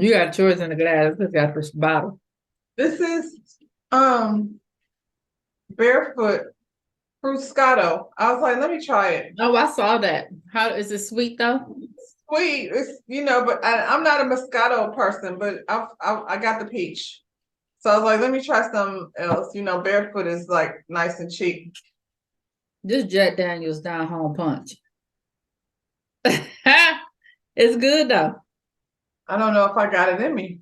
You got yours in the glass. I got this bottle. This is barefoot Fruscato. I was like, let me try it. Oh, I saw that. How is it sweet though? Sweet, it's but I'm not a Moscato person, but I got the peach. So I was like, let me try something else. Barefoot is like nice and cheap. This Jack Daniels down home punch. It's good though. I don't know if I got it in me.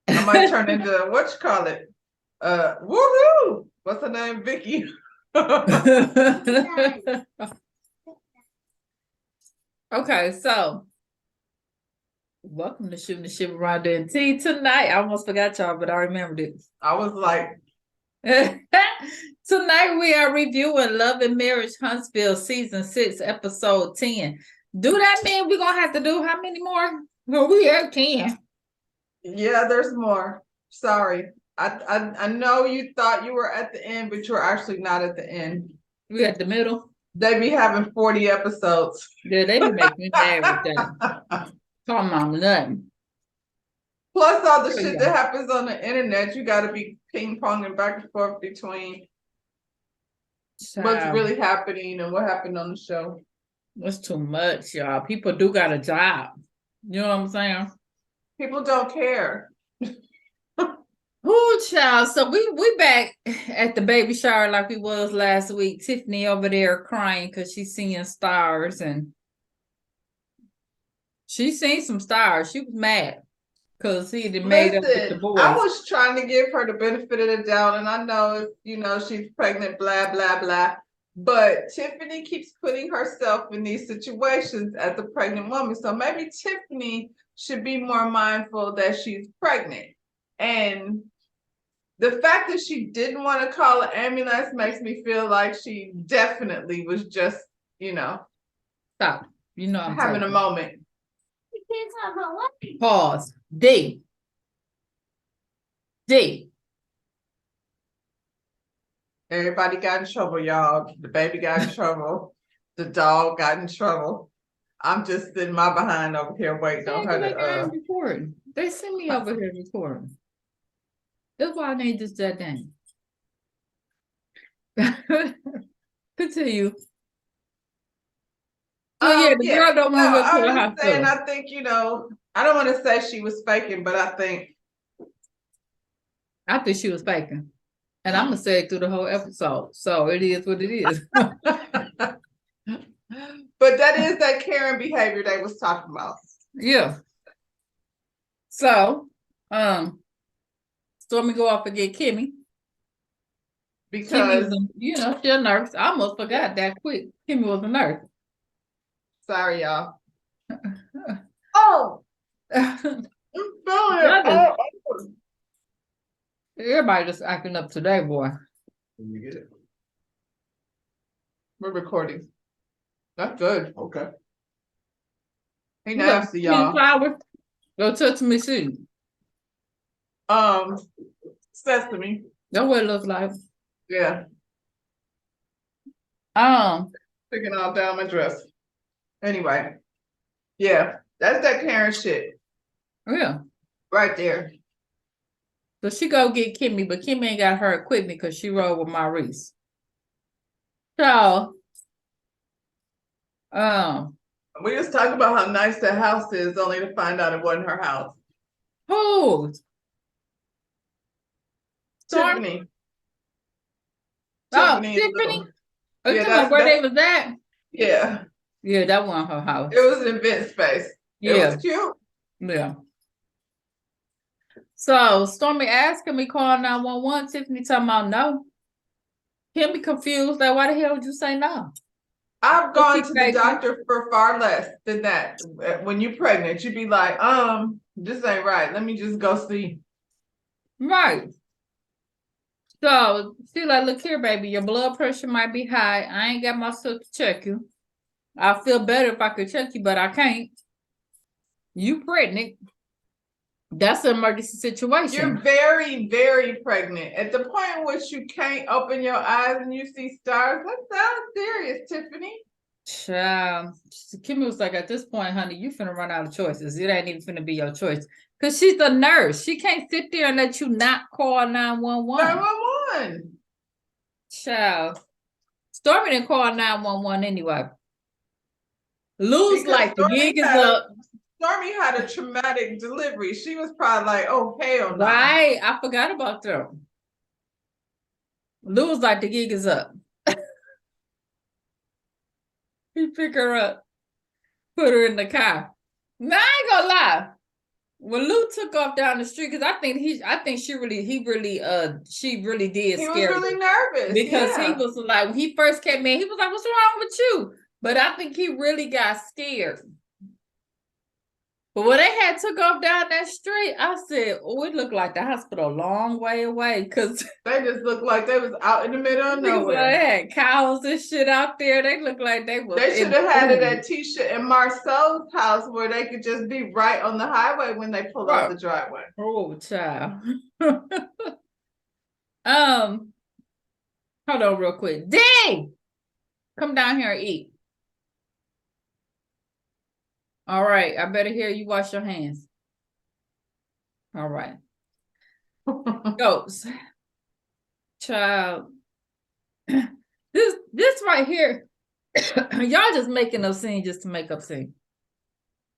I might turn into what you call it? Woohoo! What's her name? Vicky. Okay, so welcome to Shooting the Shit with Rhonda and T tonight. I almost forgot y'all, but I remembered it. I was like, tonight we are reviewing Love and Marriage Huntsville season 6, episode 10. Do that mean we're gonna have to do how many more? Well, we have 10. Yeah, there's more. Sorry. I know you thought you were at the end, but you're actually not at the end. We at the middle. They be having 40 episodes. Yeah, they be making me mad with that. Come on, nothing. Plus all the shit that happens on the internet, you got to be ping-ponging back and forth between what's really happening and what happened on the show. That's too much, y'all. People do got a job. You know what I'm saying? People don't care. Oh, child. So we back at the baby shower like we was last week. Tiffany over there crying because she's seeing stars, and she seen some stars. She was mad because he had made up with the boys. I was trying to give her the benefit of the doubt, and I know, she's pregnant, blah, blah, blah. But Tiffany keeps putting herself in these situations as a pregnant woman. So maybe Tiffany should be more mindful that she's pregnant. And the fact that she didn't want to call an ambulance makes me feel like she definitely was just, stop. I'm having a moment. Pause. D. Everybody got in trouble, y'all. The baby got in trouble. The dog got in trouble. I'm just sitting my behind over here waiting on her to recording. They sent me over here recording. That's why I named this Jack Daniels. Continue. So the girl don't want to go to the hospital. I think, I don't want to say she was faking, but I think she was faking. And I'm gonna say it through the whole episode. So it is what it is. But that is that Karen behavior they was talking about. Yeah. So, Stormy go off and get Kimmy. Because she's a nurse. I almost forgot that quick. Kimmy was a nurse. Sorry, y'all. Oh, everybody just acting up today, boy. When you get it. We're recording. That's good. Okay. Hey, nasty, y'all. Flower. Go touch me, see. Sesame. That's what it looks like. Yeah. Sticking all down my dress. Anyway. Yeah, that's that Karen shit. Yeah. Right there. So she go get Kimmy, but Kimmy ain't got her equipment because she rode with Maurice. So, we just talked about how nice that house is, only to find out it wasn't her house. Who? Tiffany. Tiffany? Yeah, that's where they was at? Yeah. Yeah, that wasn't her house. It was an event space. Yeah. It was cute. Yeah. So Stormy asked, can we call 911? Tiffany talking about no. Can be confused. Like, why the hell would you say no? I've gone to the doctor for far less than that. When you're pregnant, you'd be like, this ain't right. Let me just go see. Right. So she like, look here, baby, your blood pressure might be high. I ain't got myself to check you. I feel better if I could check you, but I can't. You pregnant. That's an emergency situation. You're very, very pregnant. At the point in which you can't open your eyes and you see stars, that sounds serious, Tiffany. Child, Kimmy was like, at this point, honey, you finna run out of choices. It ain't even finna be your choice. Because she's a nurse. She can't sit there and let you not call 911. 911. Child. Stormy didn't call 911 anyway. Lou's Because like, the gig is up. Stormy had a traumatic delivery. She was probably like, oh, hell no. Right. I forgot about that. Lou was like, the gig is up. He picked her up, put her in the car. Now, I ain't gonna lie. When Lou took off down the street, because she really did He was scare really me. nervous. Because he Yeah. was like, when he first came in, he was like, what's wrong with you? But I think he really got scared. But when they had took off down that street, I said, oh, it looked like the hospital a long way away. Because They just looked like they was out in the middle of they nowhere. had cows and shit out there. They looked like they was. They should have had it at Tisha and Marcel's house where they could just be right on the highway when they pull out the driveway. Oh, child. Hold on real quick. Dang! Come down here and eat. All right. I better hear you wash your hands. All right. Goats. Child. This right here. Y'all just making up scene just to make up scene.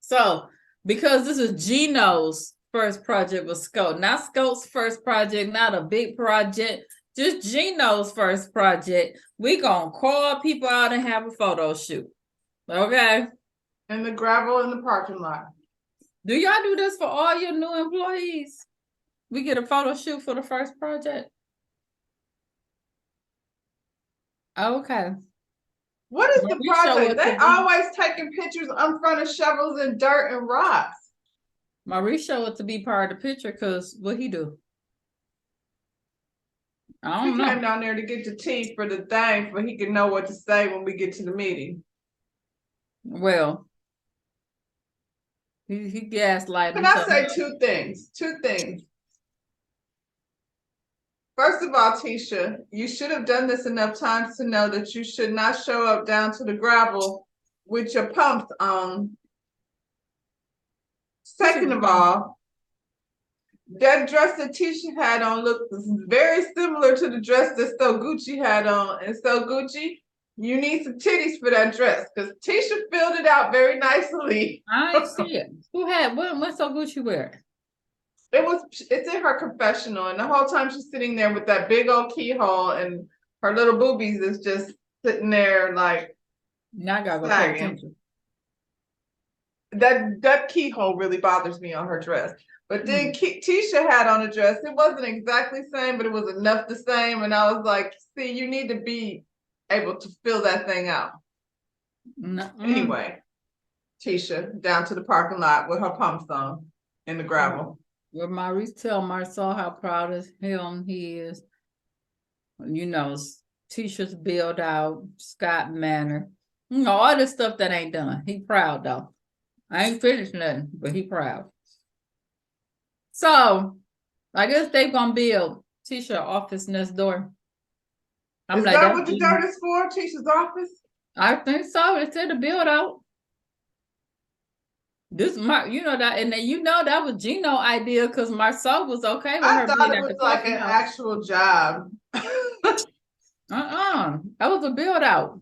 So, because this is Gino's first project with Scout, not Scout's first project, not a big project, just Gino's first project, we gonna call people out and have a photo shoot. Okay? And the gravel in the parking lot. Do y'all do this for all your new employees? We get a photo shoot for the first project? Okay. What is the project? They be. always taking pictures in front of shovels and dirt and rocks. Maurice showed it to be part of the picture because what he do? I don't He know. came down there to get the tea for the thing, for he can know what to say when we get to the meeting. Well, he gaslighted. Can I say two things? Two things. First of all, Tisha, you should have done this enough times to know that you should not show up down to the gravel with your pumps on. Second of all, that dress that Tisha had on looked very similar to the dress that So Gucci had on. And So Gucci, you need some titties for that dress because Tisha filled it out very nicely. I ain't see it. Who had what So Gucci wear? It's in her confessional, and the whole time she's sitting there with that big old keyhole, and her little boobies is just sitting there like. Now I gotta go pay attention. That keyhole really bothers me on her dress. But then Tisha had on a dress. It wasn't exactly the same, but it was enough the same. And I was like, see, you need to be able to fill that thing out. Anyway, Tisha down to the parking lot with her pumps on in the gravel. Well, Maurice tell Marcel how proud of him he is. You know, Tisha's build out, Scott Manor. You know, all this stuff that ain't done. He proud though. I ain't finished nothing, but he proud. So, I guess they gonna build Tisha office next door. Is like, that what the dirt is for? Tisha's office? I think so. It said to build out. This you know that, and then you know that was Gino idea because Marcel was okay with her. I thought it was like an actual job. That was a build out.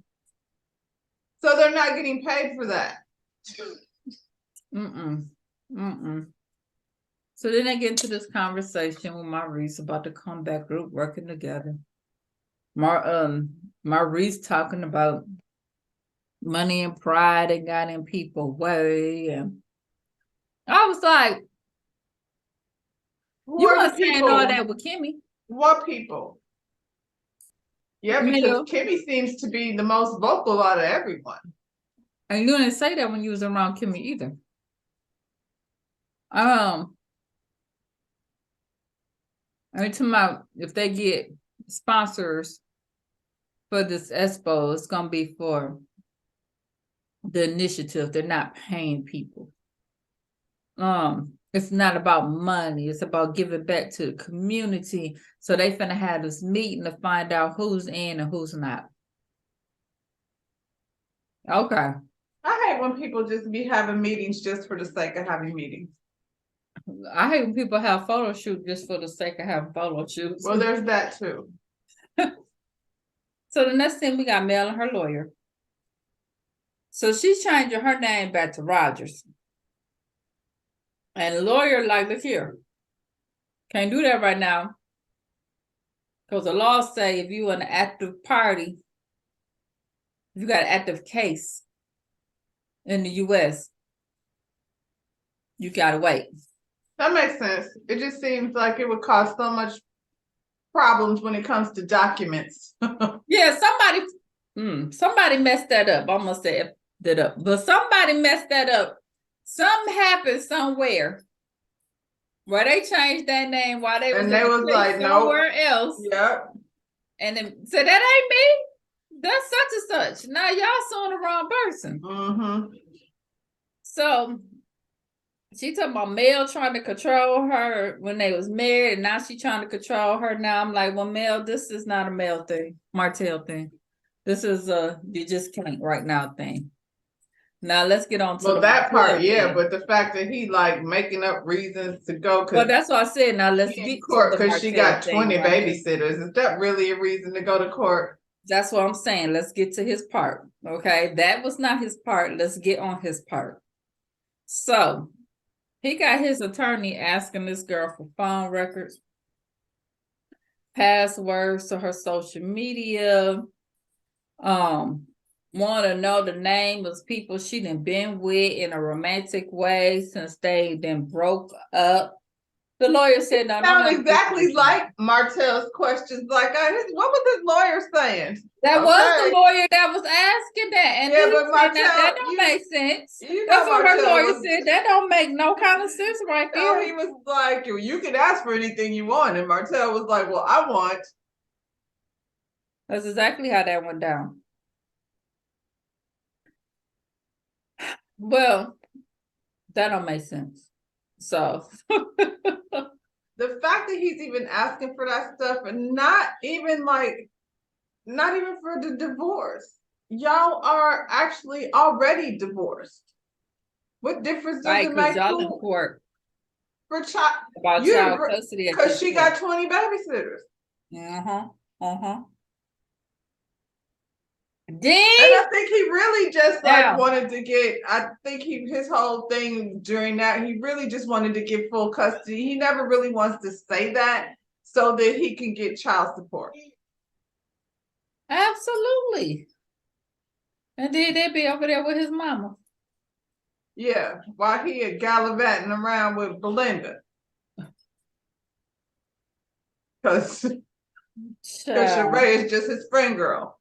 So they're not getting paid for that. So then they get into this conversation with Maurice about the comeback group working together. Maurice talking about money and pride and got in people way, and I was like, you weren't saying all that with Kimmy. What people? Yeah, because Kimmy seems to be the most vocal out of everyone. And you didn't say that when you was around Kimmy either. I'm talking about if they get sponsors for this expo, it's gonna be for the initiative. They're not paying people. It's not about money. It's about giving back to the community. So they finna have this meeting to find out who's in and who's not. Okay. I hate when people just be having meetings just for the sake of having meetings. I hate when people have photo shoot just for the sake of having photo shoots. Well, there's that too. So the next thing we got Mel and her lawyer. So she's changing her name back to Rogers. And the lawyer like, look here. Can't do that right now. Because the law say if you an active party, if you got an active case in the US, you gotta wait. That makes sense. It just seems like it would cause so much problems when it comes to documents. Yeah, somebody messed that up. I almost said that up, but somebody messed that up. Something happened somewhere where they changed that name while they was And in they a was place like, nope. somewhere else. Yep. And then said that ain't me. That's such and such. Now y'all suing the wrong person. Mm-hmm. So she talking about Mel trying to control her when they was married, and now she trying to control her. Now I'm like, well, Mel, this is not a Mel thing, Martell thing. This is a you just can't right now thing. Now let's get on to Well, that part, yeah, thing. but the fact that he like making up reasons to go Well, because that's what I said. Now let's in get court to the because she Martell got thing 20 right now. babysitters. Is that really a reason to go to court? That's what I'm saying. Let's get to his part. Okay, that was not his part. Let's get on his part. So he got his attorney asking this girl for phone records, passwords to her social media, want to know the name of people she done been with in a romantic way since they then broke up. The lawyer said, no, Sound exactly like Martell's questions. Like, what was his lawyer saying? That was the lawyer that was asking that. And yeah, but Martell, that don't make sense. You know, that's what Martell her lawyer said. That don't make no kind of sense right there. He was like, you can ask for anything you want. And Martell was like, well, I want. That's exactly how that went down. Well, that don't make sense. So the fact that he's even asking for that stuff and not even for the divorce. Y'all are actually already divorced. What difference does it make? Y'all in court for child about child custody because she got 20 babysitters. And I think he really just wanted to get. I think his whole thing during that he really just wanted to get full custody. He never really wants to say that so that he can get child support. Absolutely. And then they'd be over there with his mama. Yeah, while he is gallivanting around with Belinda. Because Sheree is just his friend girl.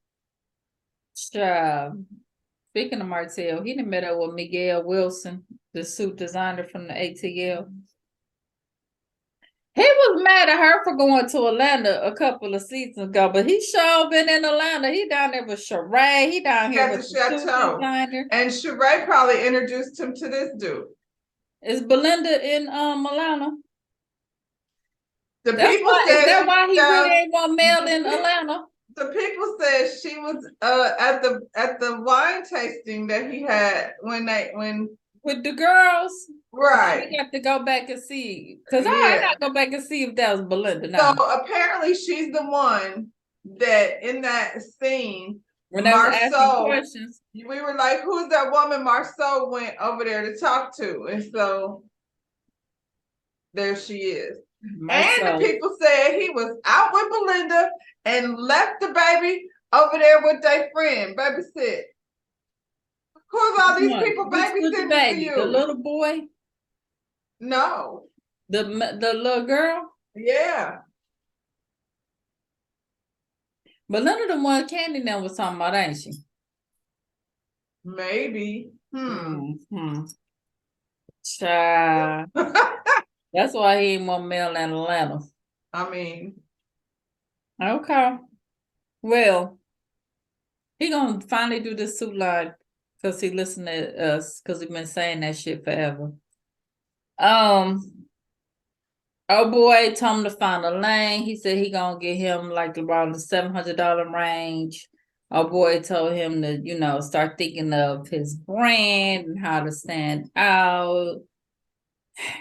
Speaking of Martell, he done met up with Miguel Wilson, the suit designer from the ATL. He was mad at her for going to Atlanta a couple of seasons ago, but he sure been in Atlanta. He down there with Sheree. He down here with the suit designer. And Sheree probably introduced him to this dude. Is Belinda in Atlanta? The people said is that why he really ain't want Mel in Atlanta? The people said she was at the wine tasting that he had when with the girls. Right. We have to go back and see. Because I got to go back and see if that was Belinda now. So apparently she's the one that in that scene when they was asking questions. We were like, who's that woman Marceau went over there to talk to? And so there she is. And the people said he was out with Belinda and left the baby over there with their friend, babysit. Who's all these people babysitting for you? The little boy? No. The little girl? Yeah. Belinda the one Candy now was talking about, ain't she? Maybe. Child. That's why he ain't want Mel in Atlanta. I mean. Okay. Well, he gonna finally do this suit line because he listened to us because he been saying that shit forever. Oh boy told him to find a lane. He said he gonna get him like around the $700 range. Our boy told him to, start thinking of his brand and how to stand out.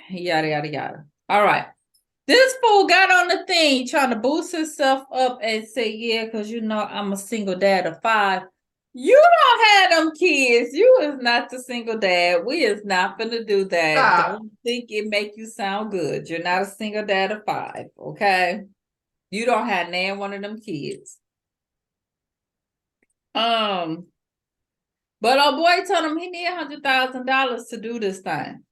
Yada, yada, yada. All right. This fool got on the thing trying to boost himself up and say, yeah, because I'm a single dad of 5. You don't have them kids. You is not the single dad. We is not gonna do that. Stop. Don't think it make you sound good. You're not a single dad of 5, okay? You don't have nan one of them kids. But our boy told him he need $100,000 to do this thing.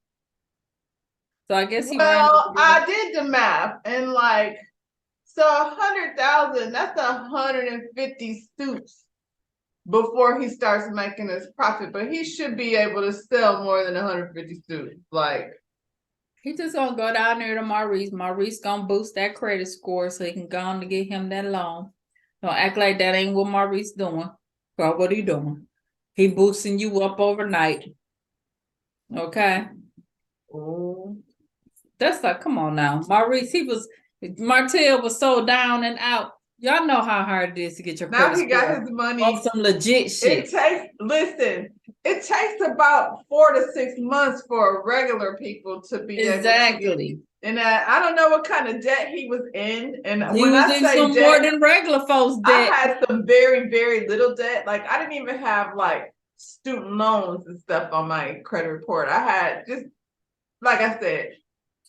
So I guess he Well, I did the math and so 100,000, that's 150 suits before he starts making his profit, but he should be able to sell more than 150 suits. He just gonna go down there to Maurice. Maurice gonna boost that credit score so he can go on to get him that loan. Don't act like that ain't what Maurice doing. Girl, what are you doing? He boosting you up overnight. Okay. Oh. That's like, come on now. Maurice, Martell was so down and out. Y'all know how hard it is to get your Now credit he got score his money. on some legit shit. It takes about 4 to 6 months for regular people to be able to get. And I don't know what kind of debt he was in. And He when was I in say some debt, more than regular folks debt. I had some very, very little debt. Like I didn't even have student loans and stuff on my credit report. I had just, like I said,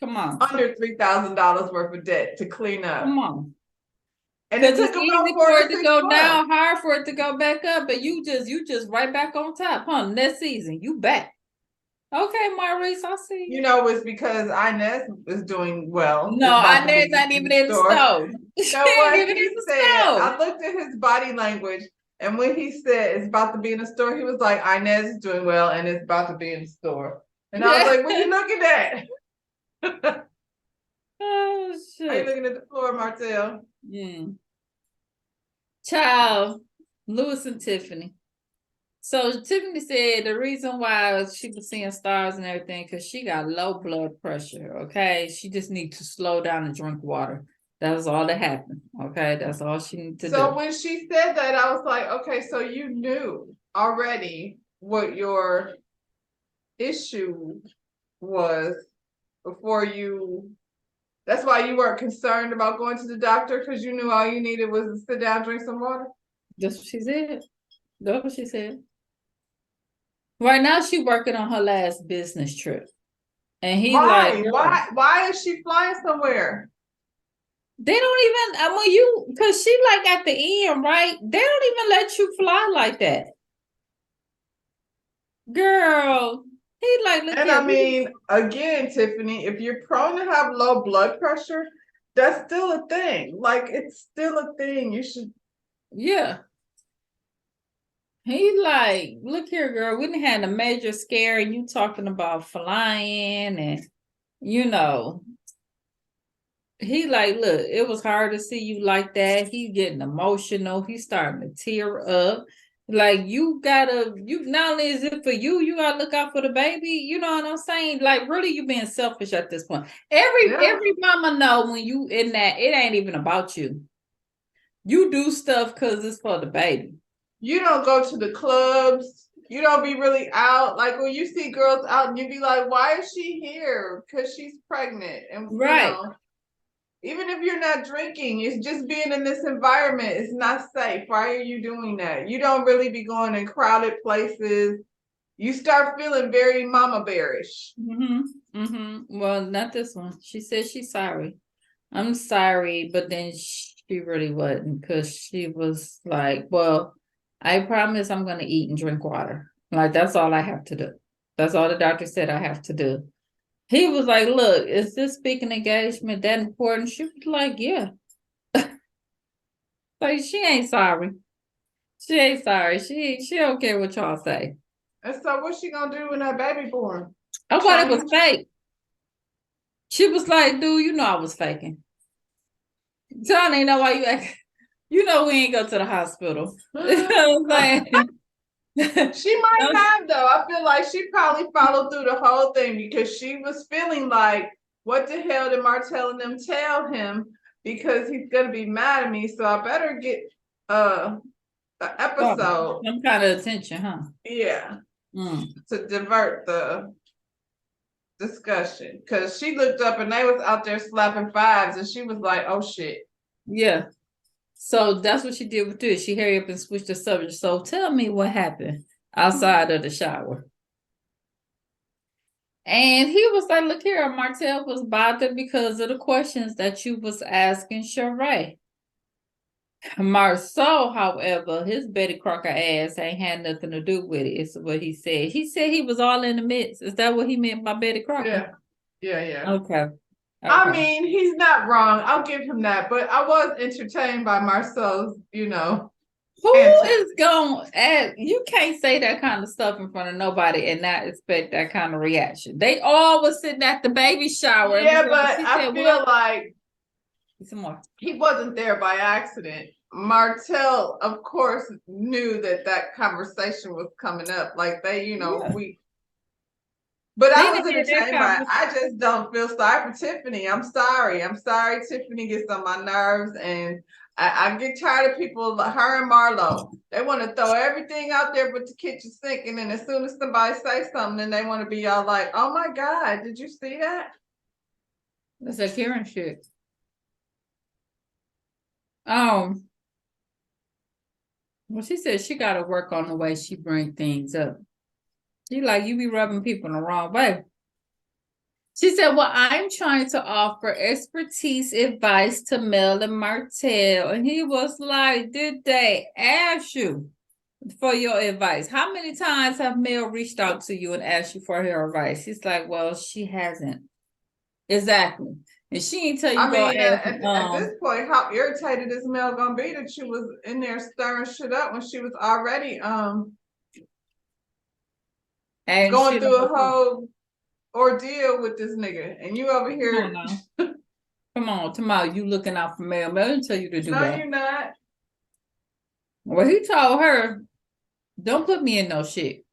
come on, under $3,000 worth of debt to clean up. Come on. And it took it's about easy 4 for to it to 6 go months. down, hard for it to go back up, but you just right back on top, huh? Next season, you back. Okay, Maurice, I see. It's because Inez is doing well. No, Inez not even in the store. He said, I looked at his body language, and when he said it's about to be in the store, he was like, Inez is doing well, and it's about to be in the store. And I was like, what are you looking at? Oh, shit. Are you looking at the floor, Martell? Yeah. Child, Lewis and Tiffany. So Tiffany said the reason why she was seeing stars and everything because she got low blood pressure. Okay, she just needs to slow down and drink water. That was all that happened. Okay, that's all she needed to do. So when she said that, I was like, okay, so you knew already what your issue was before you. That's why you weren't concerned about going to the doctor because you knew all you needed was to sit down, drink some water. That's what she said. That's what she said. Right now, she's working on her last business trip, and he why is she flying somewhere? They don't even. Because she at the end, right? They don't even let you fly like that, girl. He look. And I mean, again, Tiffany, if you're prone to have low blood pressure, that's still a thing. It's still a thing. You should. Yeah. He look here, girl. We done had a major scare, and you talking about flying, and he look. It was hard to see you like that. He getting emotional. He's starting to tear up. You not only is it for you, you gotta look out for the baby. You know what I'm saying? Really, you being selfish at this point. Every mama know when you in that, it ain't even about you. You do stuff because it's for the baby. You don't go to the clubs. You don't be really out. When you see girls out and you be like, why is she here? Because she's pregnant. And right. Even if you're not drinking, it's just being in this environment. It's not safe. Why are you doing that? You don't really be going in crowded places. You start feeling very mama bearish. Well, not this one. She said she's sorry. I'm sorry, but then she really wasn't because she was like, well, I promise I'm going to eat and drink water. That's all I have to do. That's all the doctor said I have to do. He was like, look, is this speaking engagement that important? She was like, yeah. She ain't sorry. She ain't sorry. She don't care what y'all say. And so what's she going to do when that baby born? I thought it was fake. She was like, dude, I was faking. John ain't know why you act. We ain't go to the hospital. You know what I'm saying? She might have though. I feel like she probably followed through the whole thing because she was feeling like, what the hell did Martell and them tell him? Because he's gonna be mad at me, so I better get episode. Some kind of attention, huh? Yeah, Mm. to divert the discussion. Cause she looked up and they was out there slapping fives and she was like, oh shit. Yeah. So that's what she did with this. She hurried up and switched the subject. So tell me what happened outside of the shower. And he was like, look here, Martell was bothered because of the questions that you was asking Sheree. Marceau, however, his Betty Crocker ass ain't had nothing to do with it. Is what he said. He said he was all in the midst. Is that what he meant by Betty Crocker? Yeah. Okay. I mean, he's not wrong. I'll give him that. But I was entertained by Marcel's, Who antics. is going at you can't say that kind of stuff in front of nobody and not expect that kind of reaction. They all was sitting at the baby shower. Yeah, but I feel like some more. He wasn't there by accident. Martell, of course, knew that conversation was coming up. Like we. But I was entertained by it. I just don't feel sorry for Tiffany. I'm sorry. Tiffany gets on my nerves, and I get tired of people like her and Marlo. They want to throw everything out there but the kitchen sink, and then as soon as somebody says something, then they want to be all like, "Oh my God, did you see that?" That's a Karen shit. Well, she said she got to work on the way she bring things up. She like, you be rubbing people the wrong way. She said, well, I'm trying to offer expertise advice to Mel and Martell. And he was like, did they ask you for your advice? How many times have Mel reached out to you and asked you for her advice? He's like, well, she hasn't. Exactly. And she ain't tell you at this point, how irritated is Mel gonna be that you was in there stirring shit up when she was already going through a whole ordeal with this nigga, and you over here. Come on, tomorrow you looking out for Mel. Mel didn't tell you to do that. No, you're not. Well, he told her, don't put me in no shit,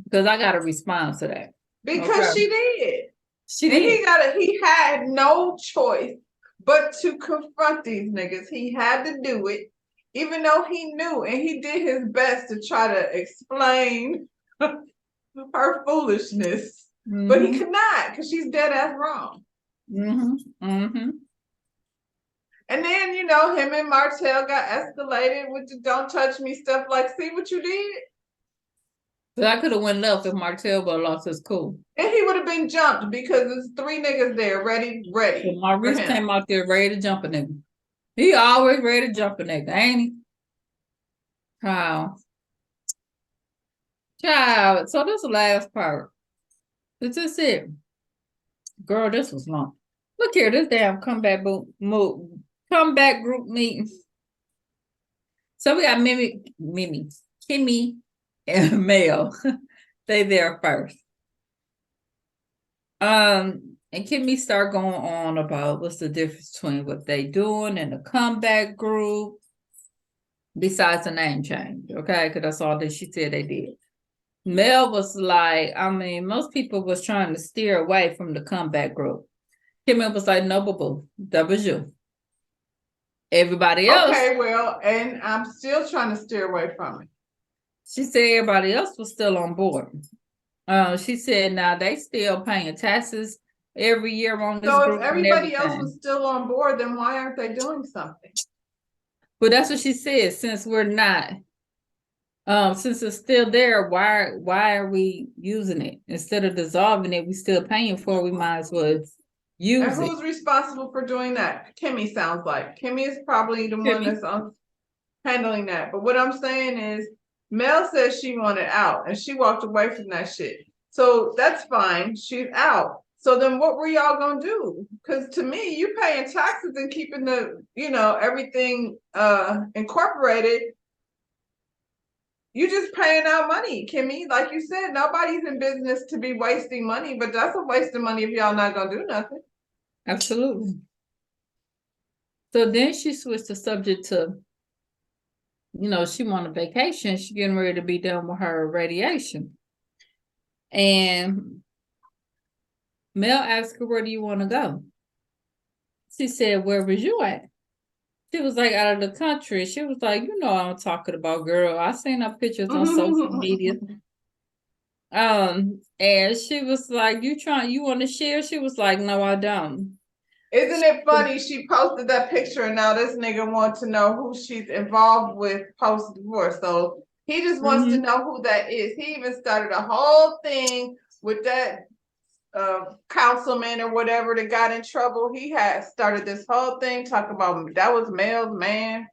because I got to respond to that. Because she did. She did. He had no choice but to confront these niggas. He had to do it, even though he knew, and he did his best to try to explain her foolishness. Mm-hmm. But he could not, because she's dead ass wrong. Mm-hmm. Mm-hmm. And then, him and Martell got escalated with the don't touch me stuff. Like, see what you did? But I could have went left if Martell would have lost his cool. And he would have been jumped because there's 3 niggas there ready. So Maurice came out there ready to jump a nigga. He always ready to jump a nigga, ain't he? Wow. Child. So this is the last part. This is it. Girl, this was long. Look here, this damn comeback group meeting. So we got Mimi, Kimmy, and Mel. They there first. And Kimmy start going on about what's the difference between what they doing and the comeback group, besides the name change, okay? Because that's all that she said they did. Mel was like, most people was trying to steer away from the comeback group. Kimmy was like, no, boo-boo, that was you. Everybody else. Okay, well, and I'm still trying to steer away from it. She said everybody else was still on board. She said now they still paying taxes every year on this group. So if everybody else was still on board, then why aren't they doing something? But that's what she said. Since we're not, since it's still there, why are we using it? Instead of dissolving it, we still paying for it. We might as well use it. And who's responsible for doing that? Kimmy sounds like. Kimmy is probably the one that's handling that. But what I'm saying is, Mel says she wanted out and she walked away from that shit. So that's fine. She's out. So then what were y'all gonna do? Because to me, you paying taxes and keeping the, everything incorporated. You just paying out money, Kimmy. Like you said, nobody's in business to be wasting money, but that's a waste of money if y'all not gonna do nothing. Absolutely. So then she switched the subject to, she want a vacation. She's getting ready to be done with her radiation. And Mel asked her, where do you want to go? She said, where was you at? She was like out of the country. She was like, you know what I'm talking about, girl. I seen her pictures on social media. And she was like, you want to share? She was like, no, I don't. Isn't it funny? She posted that picture and now this nigga wants to know who she's involved with post-divorce. So he just wants to know who that is. He even started a whole thing with that councilman or whatever that got in trouble. He had started this whole thing talking about that was Mel's man.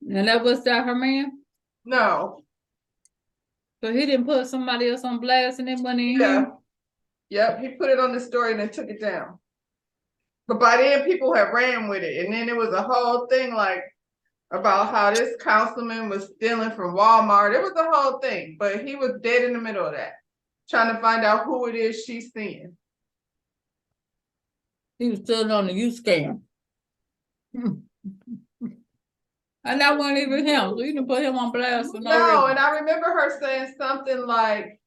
And that was that her man? No. So he didn't put somebody else on blast and it went in him? Yep, he put it on the story and then took it down. But by then people had ran with it. And then it was a whole thing like about how this councilman was stealing from Walmart. It was a whole thing, but he was dead in the middle of that, trying to find out who it is she's seeing. He was still on the youth scam. And that wasn't even him. So you didn't put him on blast for no reason. And I remember her saying something like,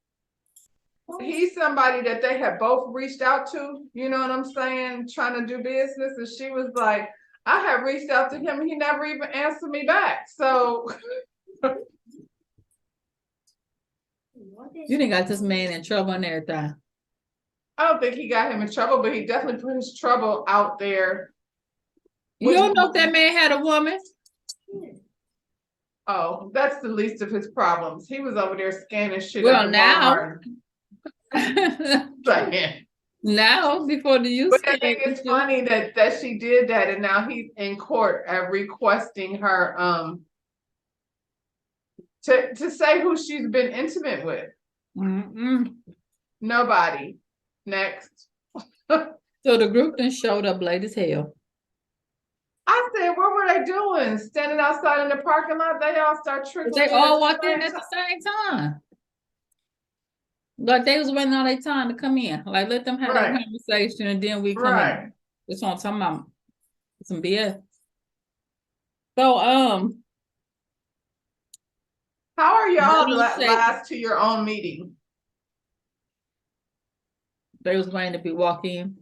he's somebody that they had both reached out to, you know what I'm saying, trying to do business. And she was like, I have reached out to him and he never even answered me back. So You didn't got this man in trouble and everything. I don't think he got him in trouble, but he definitely put his trouble out there. You don't know if that man had a woman? Oh, that's the least of his problems. He was over there scanning shit. Well, now. Now, before the youth. But I think it's funny that she did that, and now he's in court requesting her to say who she's been intimate with. Nobody. Next. So the group then showed up late as hell. I said, what were they doing? Standing outside in the parking lot? They all start trickling. They all walked in at the same time. Like they was waiting all their time to come in. Like let them have that conversation and then we come in. That's what I'm talking about. Some BS. So how are y'all last to your own meeting? They was waiting to be walked in,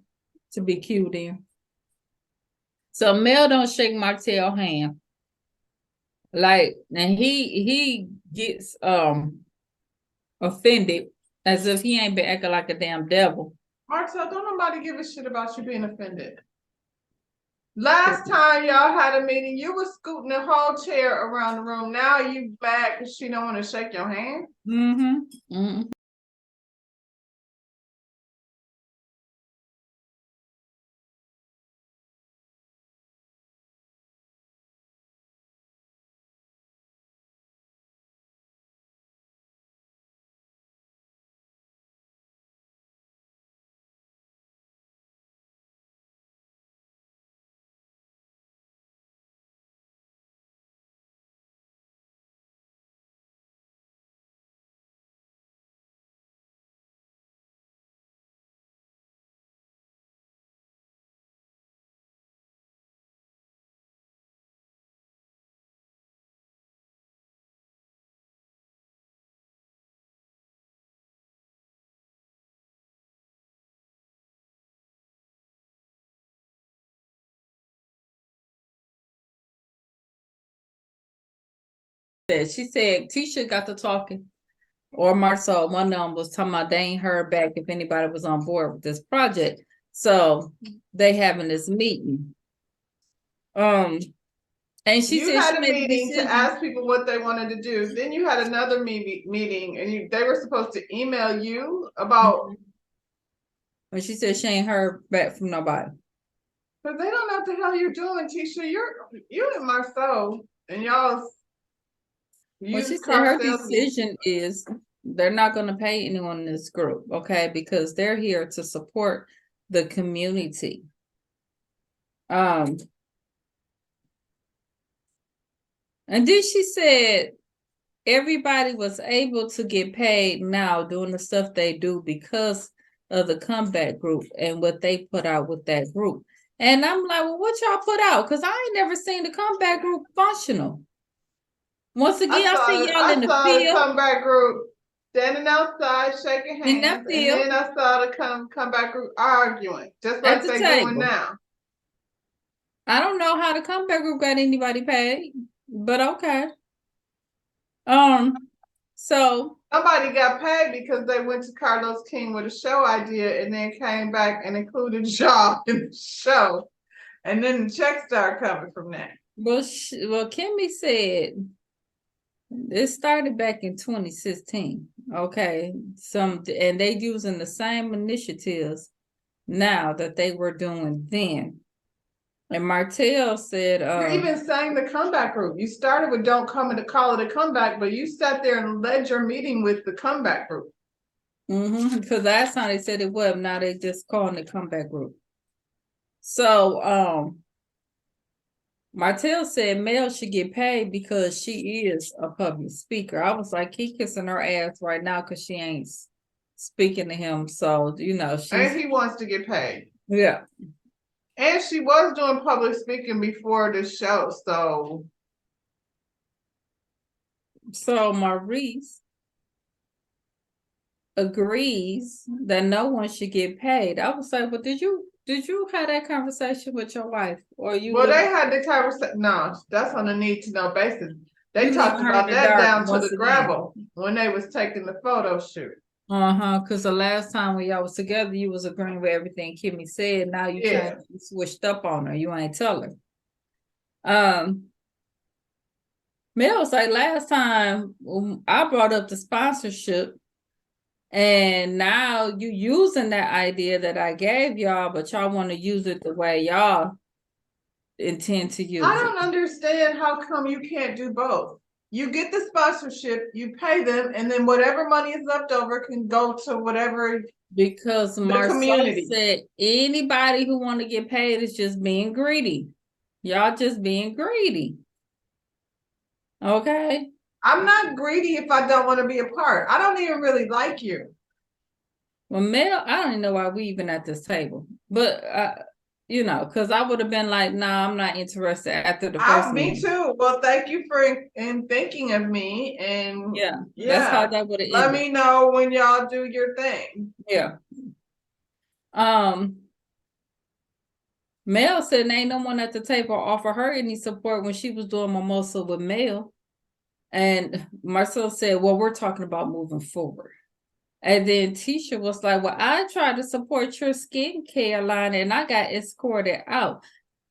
to be cued in. So Mel don't shake Martell's hand. Like, and he gets offended as if he ain't been acting like a damn devil. Martell, don't nobody give a shit about you being offended. Last time y'all had a meeting, you was scooting the whole chair around the room. Now you back because she don't want to shake your hand. She said Tisha got to talking, or Marcel, one of them was talking about they ain't heard back if anybody was on board with this project. So they having this meeting. And she said had a meeting to ask people what they wanted to do. Then you had another meeting, and they were supposed to email you about. But she said she ain't heard back from nobody. But they don't know what the hell you're doing, Tisha. You and Marcel and y'all. Well, she said her decision is they're not going to pay anyone in this group, okay, because they're here to support the community. And then she said everybody was able to get paid now doing the stuff they do because of the comeback group and what they put out with that group. And I'm like, well, what y'all put out? Because I ain't never seen the comeback group functional. Once again, I see y'all in the field. The comeback group standing outside shaking hands, and then I saw the comeback group arguing, just like they're doing now. I don't know how the comeback group got anybody paid, but okay. So Somebody got paid because they went to Carlos King with a show idea and then came back and included y'all in the show. And then the check started coming from that. well, Kimmy said it started back in 2016. Okay, and they using the same initiatives now that they were doing then. And Martell said, You're even saying the comeback group. You started with don't come and call it a comeback, but you sat there and led your meeting with the comeback group. because last time they said it was, now they just calling the comeback group. So Martell said Mel should get paid because she is a public speaker. I was like, he kissing her ass right now because she ain't speaking to him. So, And he wants to get paid. Yeah. And she was doing public speaking before the show, So Maurice agrees that no one should get paid. I was like, well, did you have that conversation with your wife? Or you well, they had the conversation. No, that's on a need to know basis. They talked about that down to the gravel when they was taking the photo shoot. Because the last time when y'all was together, you was agreeing with everything Kimmy said. Now you switched up on her. You ain't tell her. Mel was like, last time I brought up the sponsorship, and now you using that idea that I gave y'all, but y'all want to use it the way y'all intend to use it. I don't understand how come you can't do both. You get the sponsorship, you pay them, and then whatever money is left over can go to whatever. Because Marcel said anybody who want to get paid is just being greedy. Y'all just being greedy. Okay. I'm not greedy if I don't want to be a part. I don't even really like you. Well, Mel, I don't even know why we even at this table. But because I would have been like, nah, I'm not interested after the first me too. Well, thank you for thinking of me. And yeah, that's how that would have ended. Let me know when y'all do your thing. Yeah. Mel said ain't no one at the table offer her any support when she was doing mimosa with Mel. And Marcel said, well, we're talking about moving forward. And then Tisha was like, well, I tried to support your skincare line and I got escorted out.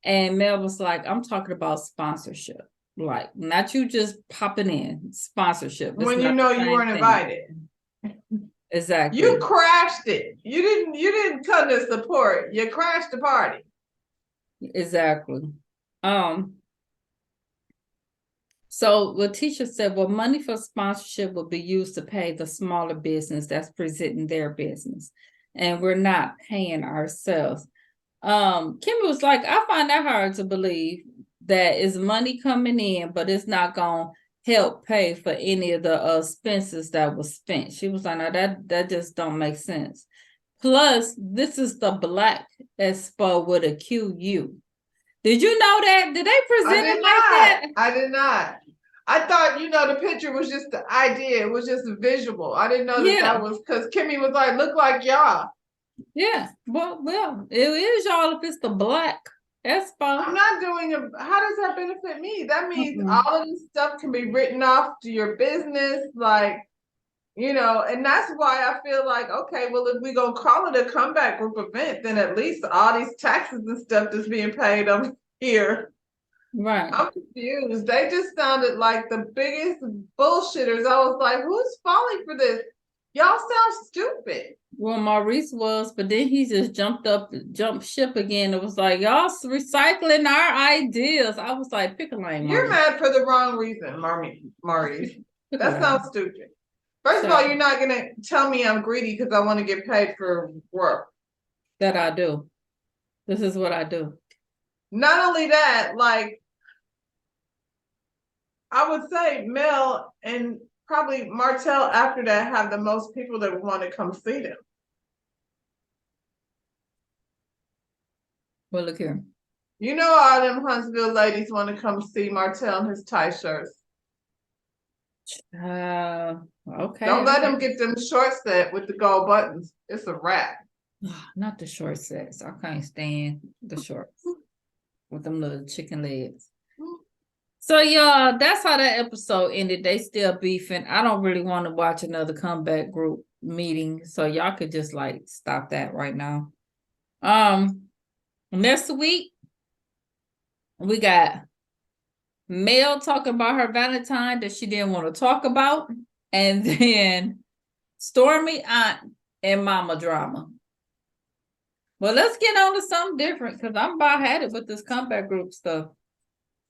And Mel was like, I'm talking about sponsorship. Like, not you just popping in, sponsorship. When you know you weren't invited. Exactly. You crashed it. You didn't come to support. You crashed the party. Exactly. So Letitia said, well, money for sponsorship will be used to pay the smaller business that's presenting their business. And we're not paying ourselves. Kimmy was like, I find that hard to believe that is money coming in, but it's not going to help pay for any of the expenses that was spent. She was like, no, that just don't make sense. Plus, this is the Black Expo with a QU. Did you know that? Did they present it like that? I did not. I thought, the picture was just the idea. It was just a visual. I didn't know that was because Kimmy was like, look like y'all. Yeah. Well, it is y'all if it's the Black Expo. I'm not doing how does that benefit me? That means all of this stuff can be written off to your business, and that's why I feel like, okay, well, if we gonna call it a comeback group event, then at least all these taxes and stuff that's being paid over here. Right. I'm confused. They just sounded like the biggest bullshitters. I was like, who's falling for this? Y'all sound stupid. Well, Maurice was, but then he just jumped ship again. It was like, y'all recycling our ideas. I was like, pick a lane. You're mad for the wrong reason, Maurice. That sounds stupid. First of all, you're not going to tell me I'm greedy because I want to get paid for work. That I do. This is what I do. Not only that, I would say Mel and probably Martell after that have the most people that want to come see them. Well, look here. All them Huntsville ladies want to come see Martell in his tie shirts. Okay. Don't let them get them short set with the gold buttons. It's a wrap. Not the short sets. I can't stand the shorts. with them little chicken legs. So y'all, that's how that episode ended. They still beefing. I don't really want to watch another comeback group meeting, so y'all could just like stop that right now. Next week we got Mel talking about her Valentine that she didn't want to talk about, and then Stormy, Aunt, and Mama drama. Well, let's get on to something different because I'm about had it with this comeback group stuff.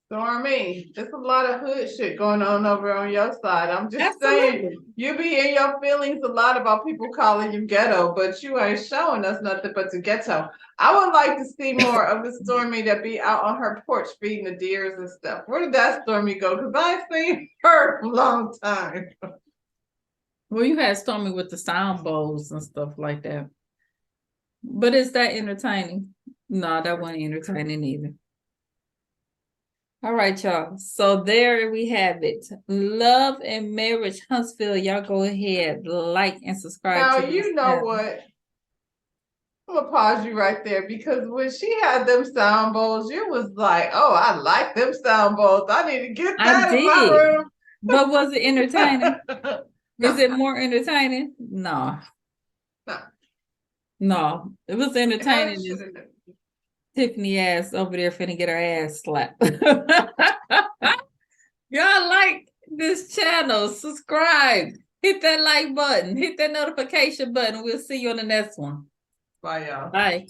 Stormy, there's a lot of hood shit going on over on your side. I'm just saying, you be in your feelings a lot about people calling you ghetto, but you ain't showing us nothing but the ghetto. I would like to see more of the Stormy that be out on her porch feeding the deers and stuff. Where did that Stormy go? Because I ain't seen her in a long time. Well, you had Stormy with the sound bowls and stuff like that. But is that entertaining? No, that wasn't entertaining either. All right, y'all. So there we have it. Love and Marriage Huntsville. Y'all go ahead, like and subscribe. Now, to you know what? I'm gonna pause you right there because when she had them sound bowls, you was like, "Oh, I like them sound bowls. I need to get that in my room." But was it entertaining? No. Is it more entertaining? No. No. No. It was entertaining. Tiffany ass over there finna get her ass slapped. Y'all like this channel, subscribe, hit that like button, hit that notification button. We'll see you on the next one. Bye, y'all. Bye.